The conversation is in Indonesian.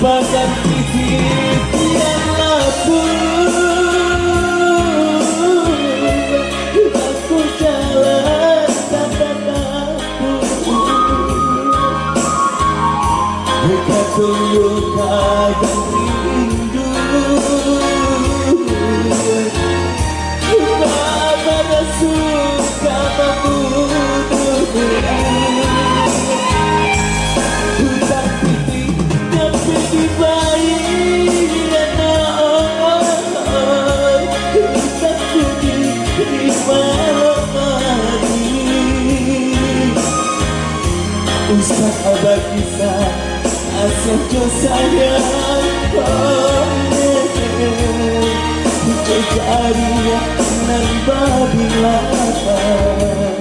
bagaikan titip yang aku jalan tanpa kamu. Dekat tunjukkan rindu pada suka membunuh. Hutang piti dan piti bayi hutang piti di malam hari. Ustaz abad kisah asal jo sayang Jariya nan babi lapar.